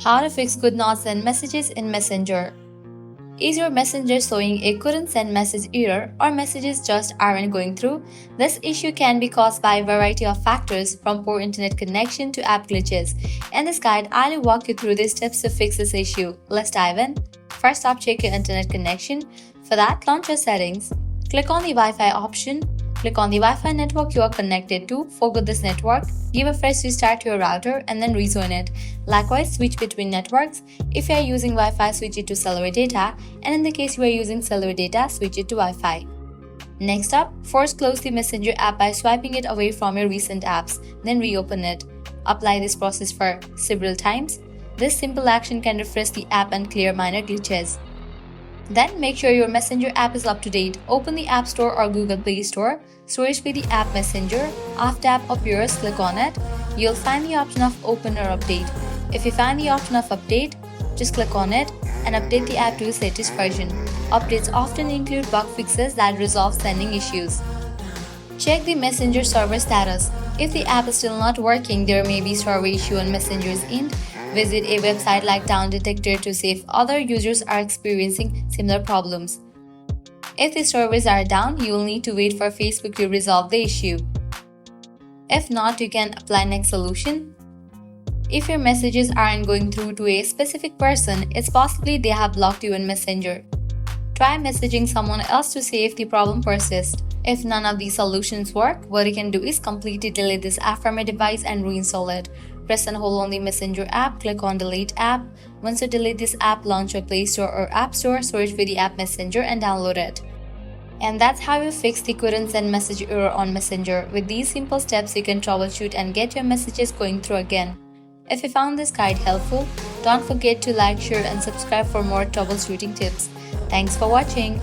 How to fix could not send messages in Messenger. Is your Messenger showing a couldn't send message error or messages just aren't going through? This issue can be caused by a variety of factors from poor internet connection to app glitches. In this guide, I'll walk you through the steps to fix this issue. Let's dive in. First up, check your internet connection. For that, launch your settings. Click on the Wi-Fi option. Click on the Wi-Fi network you are connected to. Forget this network. Give a fresh restart to your router and then rejoin it. Likewise, switch between networks. If you are using Wi-Fi, switch it to cellular data, and in the case you are using cellular data, switch it to Wi-Fi. Next up, force close the Messenger app by swiping it away from your recent apps, then reopen it. Apply this process for several times. This simple action can refresh the app and clear minor glitches. Then make sure your Messenger app is up to date. Open the App Store or Google Play Store, search for the app Messenger. After app appears, click on it. You'll find the option of Open or Update. If you find the option of Update, just click on it and update the app to its latest version. Updates often include bug fixes that resolve sending issues. Check the Messenger server status. If the app is still not working, there may be server issue on Messenger's end. Visit a website like Down Detector to see if other users are experiencing similar problems. If the servers are down, you will need to wait for Facebook to resolve the issue. If not, you can apply next solution. If your messages aren't going through to a specific person, it's possibly they have blocked you in Messenger. Try messaging someone else to see if the problem persists. If none of these solutions work, what you can do is completely delete this app from your device and reinstall it. Press and hold on the Messenger app, click on Delete app. Once you delete this app, launch your Play Store or App Store, search for the app Messenger and download it. And that's how you fix the couldn't send message error on Messenger. With these simple steps, you can troubleshoot and get your messages going through again. If you found this guide helpful, don't forget to like, share and subscribe for more troubleshooting tips. Thanks for watching.